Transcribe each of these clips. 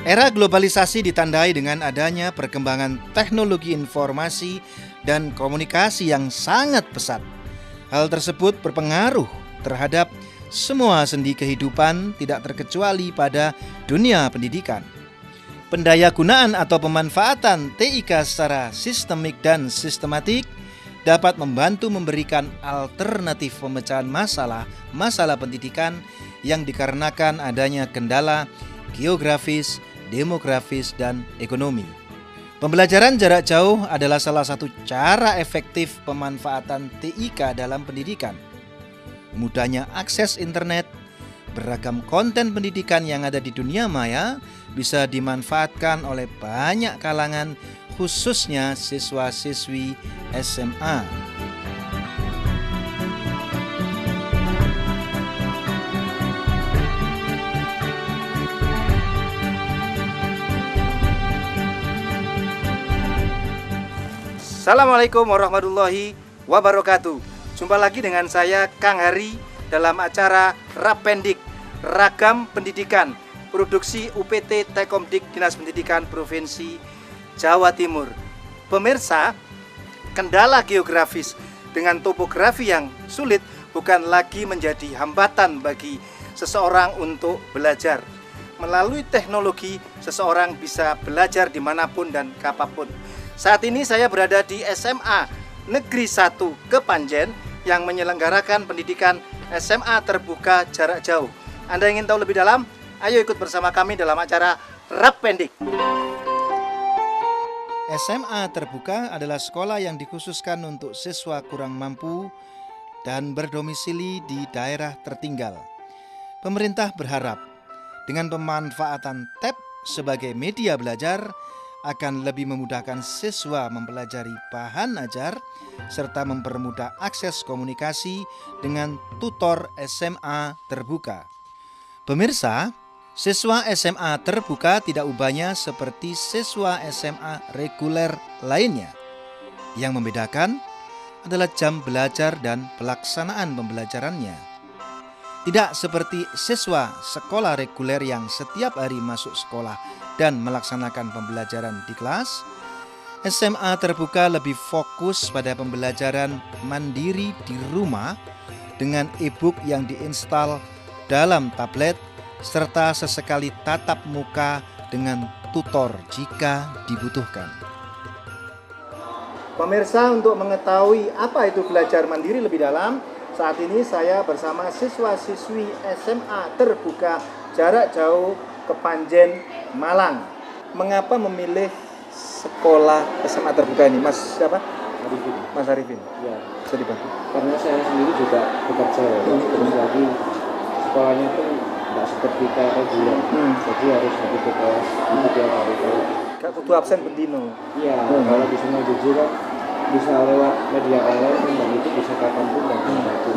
Era globalisasi ditandai dengan adanya perkembangan teknologi informasi dan komunikasi yang sangat pesat. Hal tersebut berpengaruh terhadap semua sendi kehidupan, tidak terkecuali pada dunia pendidikan. Pendayagunaan atau pemanfaatan TIK secara sistemik dan sistematik dapat membantu memberikan alternatif pemecahan masalah pendidikan yang dikarenakan adanya kendala geografis, demografis, dan ekonomi. Pembelajaran jarak jauh adalah salah satu cara efektif pemanfaatan TIK dalam pendidikan. Mudahnya akses internet, beragam konten pendidikan yang ada di dunia maya bisa dimanfaatkan oleh banyak kalangan, khususnya siswa-siswi SMA. Assalamualaikum warahmatullahi wabarakatuh. Jumpa lagi dengan saya Kang Hari dalam acara Rapendik, Ragam Pendidikan, produksi UPT Tekomdik Dinas Pendidikan Provinsi Jawa Timur. Pemirsa, kendala geografis dengan topografi yang sulit bukan lagi menjadi hambatan bagi seseorang untuk belajar. Melalui teknologi, seseorang bisa belajar dimanapun dan kapanpun. Saat ini saya berada di SMA Negeri 1 Kepanjen yang menyelenggarakan pendidikan SMA terbuka jarak jauh. Anda ingin tahu lebih dalam? Ayo ikut bersama kami dalam acara Rapendik. SMA terbuka adalah sekolah yang dikhususkan untuk siswa kurang mampu dan berdomisili di daerah tertinggal. Pemerintah berharap dengan pemanfaatan tab sebagai media belajar akan lebih memudahkan siswa mempelajari bahan ajar serta mempermudah akses komunikasi dengan tutor SMA terbuka. Pemirsa, siswa SMA terbuka tidak ubahnya seperti siswa SMA reguler lainnya. Yang membedakan adalah jam belajar dan pelaksanaan pembelajarannya. Tidak seperti siswa sekolah reguler yang setiap hari masuk sekolah dan melaksanakan pembelajaran di kelas, SMA terbuka lebih fokus pada pembelajaran mandiri di rumah dengan e-book yang diinstal dalam tablet serta sesekali tatap muka dengan tutor jika dibutuhkan. Pemirsa, untuk mengetahui apa itu belajar mandiri lebih dalam, saat ini saya bersama siswa-siswi SMA terbuka jarak jauh Kepanjen, Malang. Mengapa memilih sekolah SMA terbuka ini, Mas siapa? Arifin. Mas Arifin. Ya. Bisa dibantu? Karena saya sendiri juga bekerja ya. Terus lagi sekolahnya tuh nggak seperti kayak reguler. Jadi harus pergi ke kelas itu tiap hari. Gak kudu absen bendino. Iya. Kalau di semua jujur kan bisa lewat media online dan itu bisa kapanpun dan dimanapun.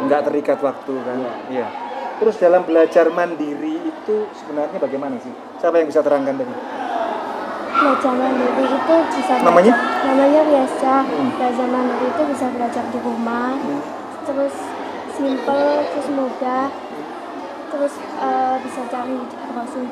Nggak terikat waktu kan? Iya. Terus dalam belajar mandiri itu sebenarnya bagaimana sih? Siapa yang bisa terangkan tadi? Belajar mandiri itu bisa Namanya? Namanya biasa. Belajar mandiri itu bisa belajar di rumah. Terus simple, terus mudah. Terus bisa cari browsing.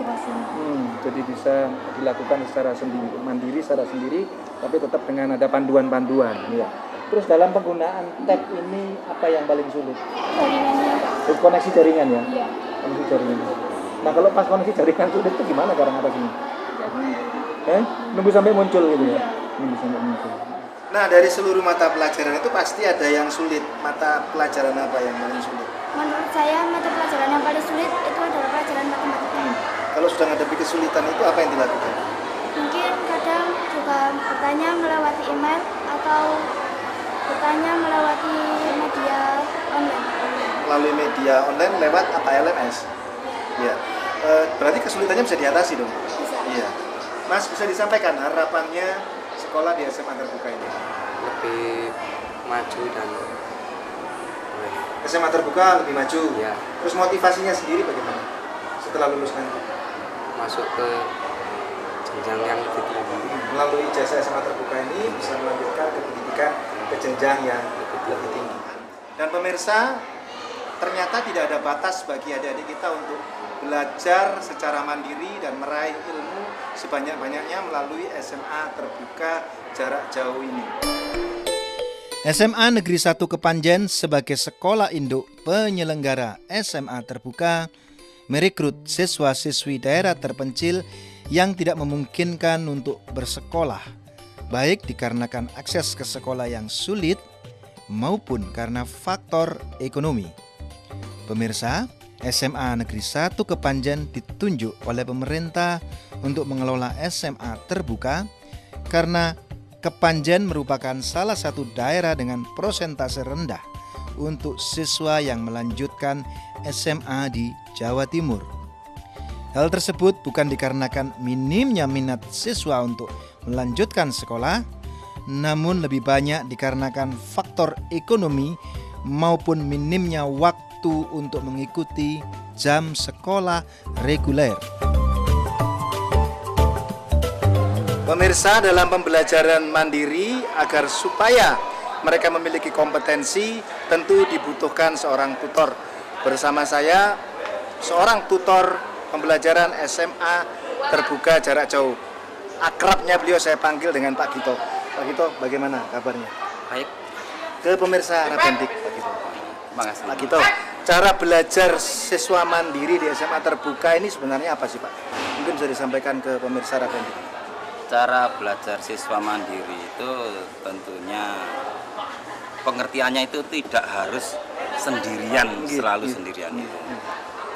Jadi bisa dilakukan secara sendiri, mandiri secara sendiri, tapi tetap dengan ada panduan-panduan. Ya. Terus dalam penggunaan tab ini apa yang paling sulit? Jaringannya. Koneksi jaringan ya? Iya. Koneksi jaringan. Nah kalau pas koneksi jaringan sulit itu gimana cara ngatasinnya? Nunggu sampai muncul gitu ya? Nunggu sampai muncul. Nah dari seluruh mata pelajaran itu pasti ada yang sulit. Mata pelajaran apa yang paling sulit? Menurut saya mata pelajaran yang paling sulit itu adalah pelajaran matematika. Kalau sudah menghadapi kesulitan itu apa yang dilakukan? Mungkin kadang juga bertanya melewati email atau bertanya melewati media online. Melalui media online lewat apa LMS? Ya. Berarti kesulitannya bisa diatasi dong? Bisa. Iya. Mas bisa disampaikan harapannya sekolah di SMA terbuka ini? Lebih maju dan SMA terbuka lebih maju. ya Terus motivasinya sendiri bagaimana setelah lulus nanti? masuk ke jenjang yang lebih tinggi. Melalui jasa SMA terbuka ini bisa melanjutkan ke pendidikan ke jenjang yang lebih tinggi. Dan pemirsa, ternyata tidak ada batas bagi adik-adik kita untuk belajar secara mandiri dan meraih ilmu sebanyak-banyaknya melalui SMA terbuka jarak jauh ini. SMA Negeri 1 Kepanjen sebagai sekolah induk penyelenggara SMA terbuka merekrut siswa-siswi daerah terpencil yang tidak memungkinkan untuk bersekolah, baik dikarenakan akses ke sekolah yang sulit maupun karena faktor ekonomi. Pemirsa, SMA Negeri 1 Kepanjen ditunjuk oleh pemerintah untuk mengelola SMA terbuka karena Kepanjen merupakan salah satu daerah dengan persentase rendah untuk siswa yang melanjutkan SMA di Jawa Timur. Hal tersebut bukan dikarenakan minimnya minat siswa untuk melanjutkan sekolah, namun lebih banyak dikarenakan faktor ekonomi maupun minimnya waktu untuk mengikuti jam sekolah reguler. Pemirsa, dalam pembelajaran mandiri agar supaya mereka memiliki kompetensi tentu dibutuhkan seorang tutor. Bersama saya seorang tutor pembelajaran SMA terbuka jarak jauh. Akrabnya beliau saya panggil dengan Pak Gito. Pak Gito, bagaimana kabarnya? Baik. Ke pemirsa Rabendik, Pak Gito. Makasih. Pak Gito, cara belajar siswa mandiri di SMA terbuka ini sebenarnya apa sih Pak? Mungkin bisa disampaikan ke pemirsa Rabendik. Cara belajar siswa mandiri itu tentunya pengertiannya itu tidak harus sendirian, selalu sendirian itu.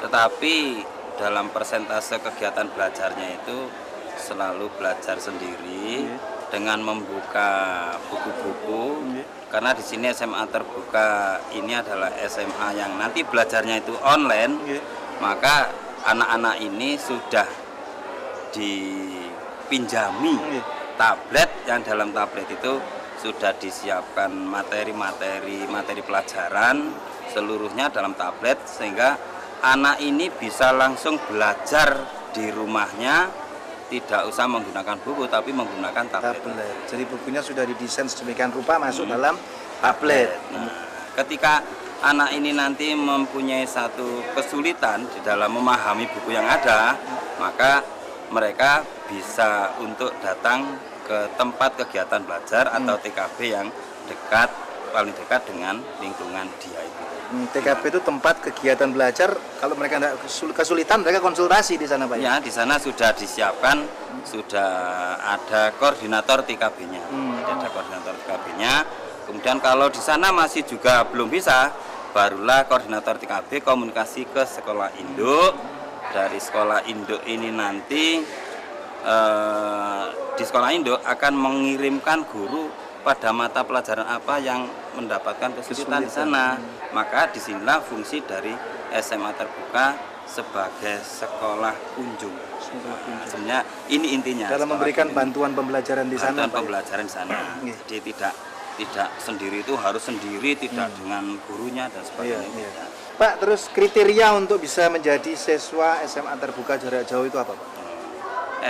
Tetapi dalam persentase kegiatan belajarnya itu selalu belajar sendiri dengan membuka buku-buku. Karena di sini SMA terbuka ini adalah SMA yang nanti belajarnya itu online, maka anak-anak ini sudah dipinjami tablet yang dalam tablet itu sudah disiapkan materi pelajaran seluruhnya dalam tablet sehingga anak ini bisa langsung belajar di rumahnya, tidak usah menggunakan buku tapi menggunakan tablet. Jadi bukunya sudah didesain sedemikian rupa masuk dalam tablet. Nah, ketika anak ini nanti mempunyai satu kesulitan di dalam memahami buku yang ada, maka mereka bisa untuk datang ke tempat kegiatan belajar atau TKB yang paling dekat dengan lingkungan dia itu. TKB itu tempat kegiatan belajar. Kalau mereka tidak kesulitan, mereka konsultasi di sana, Pak. Ya, di sana sudah disiapkan, sudah ada koordinator TKB-nya. Ada koordinator TKB-nya. Kemudian kalau di sana masih juga belum bisa, barulah koordinator TKB komunikasi ke sekolah induk. Dari sekolah induk ini nanti di sekolah induk akan mengirimkan guru pada mata pelajaran apa yang mendapatkan kesulitan di sana. Maka disinilah fungsi dari SMA terbuka sebagai sekolah kunjung. Sebenarnya ini intinya. Dalam memberikan bantuan pembelajaran di sana. Bantuan pembelajaran di sana. Jadi tidak sendiri itu harus sendiri, tidak dengan gurunya dan sebagainya. Pak, terus kriteria untuk bisa menjadi siswa SMA terbuka jarak jauh itu apa, Pak?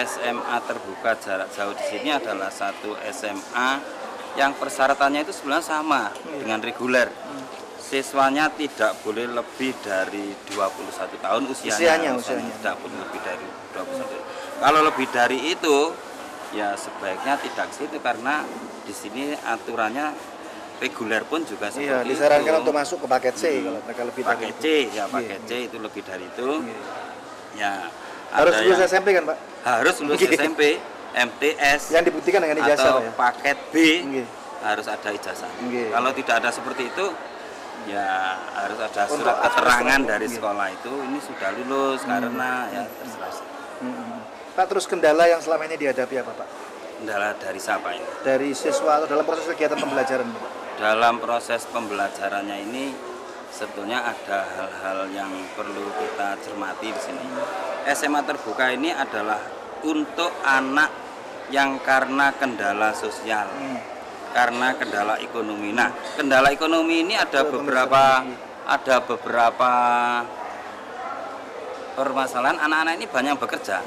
SMA terbuka jarak jauh di sini adalah satu SMA yang persyaratannya itu sebenarnya sama dengan reguler. Siswanya tidak boleh lebih dari 21 tahun usianya. Tidak boleh lebih dari 21. Kalau lebih dari itu, ya sebaiknya tidak ke situ karena di sini aturannya reguler pun juga seperti itu. Disarankan untuk masuk ke paket C kalau mereka lebih dari paket C, ya paket C itu lebih dari itu. Ya harus lulus SMP kan, Pak? Harus lulus SMP, MTS. Yang dibuktikan dengan ijazah, atau Pak, ya? paket B harus ada ijazah. Kalau tidak ada seperti itu, ya harus ada surat keterangan dari sekolah itu ini sudah lulus karena ya terserah. Pak, terus kendala yang selama ini dihadapi apa, Pak? Kendala dari siapa ini? Dari siswa atau dalam proses kegiatan pembelajaran, Pak? Dalam proses pembelajarannya ini sebetulnya ada hal-hal yang perlu kita cermati di sini. SMA terbuka ini adalah untuk anak yang karena kendala sosial, karena kendala ekonomi. Nah, kendala ekonomi ini ada beberapa permasalahan. Anak-anak ini banyak yang bekerja.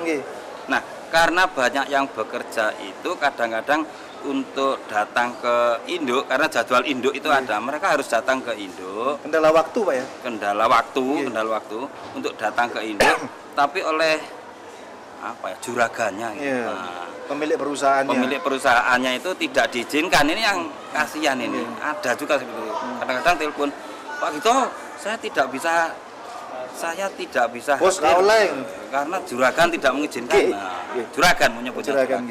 Nah, karena banyak yang bekerja itu kadang-kadang untuk datang ke induk, karena jadwal induk itu ada, mereka harus datang ke induk. Kendala waktu Pak ya? Kendala waktu untuk datang ke induk, tapi oleh juraganya gitu. Nah, pemilik perusahaannya itu tidak diizinkan. Ini yang kasihan ini. Ada juga seperti itu. Kadang-kadang telepon, Pak Gito, saya tidak bisa hadir karena juragan tidak mengizinkan. Juragan menyebutnya juragan.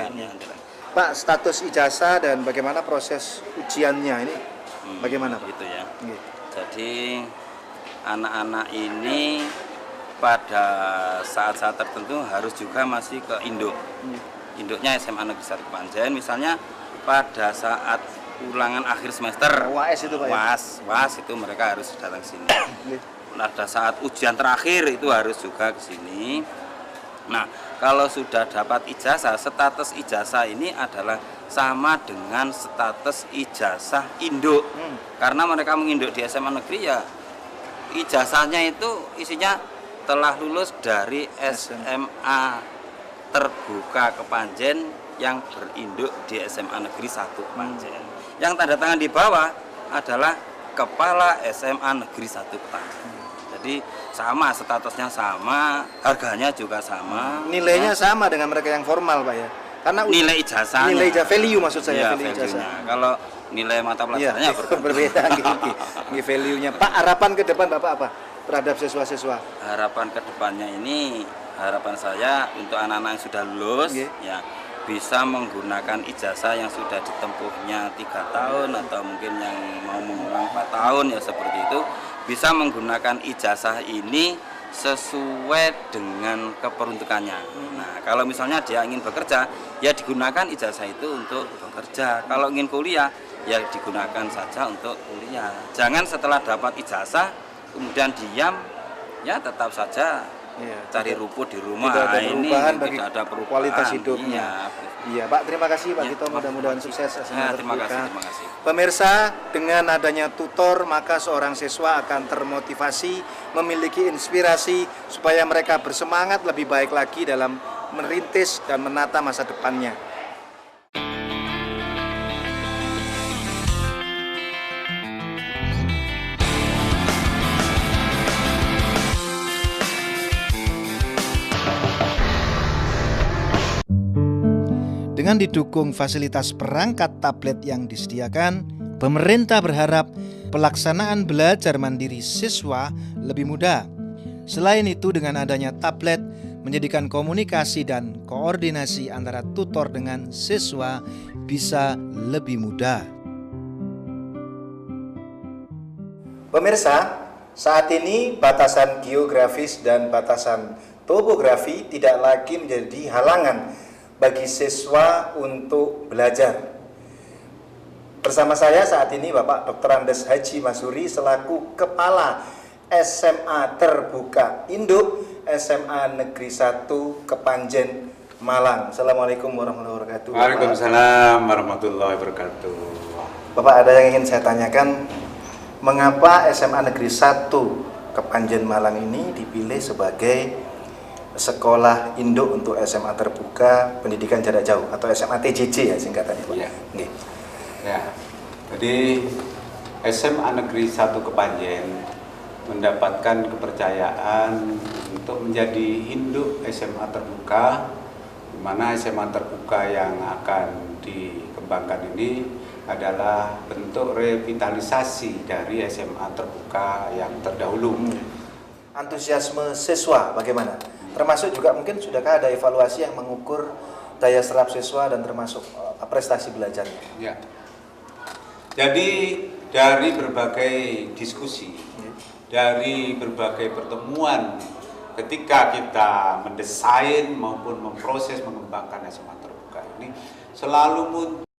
Pak, status ijazah dan bagaimana proses ujiannya ini bagaimana Pak? Gitu ya. Jadi anak-anak ini pada saat-saat tertentu harus juga masih ke induk. Induknya SMA Negeri 1 Kepanjen, misalnya pada saat ulangan akhir semester, UAS itu Pak ya? UAS itu mereka harus datang ke sini. Pada saat ujian terakhir itu harus juga ke sini. Nah, kalau sudah dapat ijazah, status ijazah ini adalah sama dengan status ijazah induk. Karena mereka menginduk di SMA negeri ya, ijazahnya itu isinya telah lulus dari SMA terbuka Kepanjen yang berinduk di SMA negeri 1 Kepanjen. Yang tanda tangan di bawah adalah kepala SMA negeri 1 Kepanjen. Jadi sama, statusnya sama, harganya juga sama. Nilainya sama dengan mereka yang formal Pak ya? Karena nilai ijazahnya. Nilai value maksud saya, Ya, value ijazah. Kalau nilai mata pelajarannya berbeda. Ini value-nya. Pak, harapan ke depan Bapak apa terhadap siswa-siswa? Harapan ke depannya ini, harapan saya untuk anak-anak yang sudah lulus ya bisa menggunakan ijazah yang sudah ditempuhnya 3 tahun atau mungkin yang mau mengulang 4 tahun ya seperti itu, bisa menggunakan ijazah ini sesuai dengan keperuntukannya. Nah, kalau misalnya dia ingin bekerja, ya digunakan ijazah itu untuk bekerja. Kalau ingin kuliah, ya digunakan saja untuk kuliah. Jangan setelah dapat ijazah kemudian diam, ya tetap saja cari rumput di rumah. Tidak ada perubahan ini bagi tidak ada perubahan. kualitas hidupnya. Iya Pak, terima kasih Pak Gito, mudah-mudahan sukses. Terima kasih. Pemirsa, dengan adanya tutor maka seorang siswa akan termotivasi, memiliki inspirasi supaya mereka bersemangat lebih baik lagi dalam merintis dan menata masa depannya. Dengan didukung fasilitas perangkat tablet yang disediakan, pemerintah berharap pelaksanaan belajar mandiri siswa lebih mudah. Selain itu, dengan adanya tablet menjadikan komunikasi dan koordinasi antara tutor dengan siswa bisa lebih mudah. Pemirsa, saat ini batasan geografis dan batasan topografi tidak lagi menjadi halangan bagi siswa untuk belajar. Bersama saya saat ini Bapak Dr. Andes Haji Masuri selaku Kepala SMA Terbuka Induk SMA Negeri 1 Kepanjen Malang. Assalamualaikum warahmatullahi wabarakatuh. Waalaikumsalam warahmatullahi wabarakatuh. Bapak, ada yang ingin saya tanyakan, mengapa SMA Negeri 1 Kepanjen Malang ini dipilih sebagai sekolah induk untuk SMA terbuka pendidikan jarak jauh atau SMA TJJ ya singkatannya Pak? Ya. Jadi SMA Negeri 1 Kepanjen mendapatkan kepercayaan untuk menjadi induk SMA terbuka, di mana SMA terbuka yang akan dikembangkan ini adalah bentuk revitalisasi dari SMA terbuka yang terdahulu. Antusiasme siswa bagaimana? Termasuk juga mungkin sudahkah ada evaluasi yang mengukur daya serap siswa dan termasuk prestasi belajarnya? Ya. Jadi dari berbagai diskusi, dari berbagai pertemuan ketika kita mendesain maupun memproses mengembangkan SMA terbuka ini selalu muncul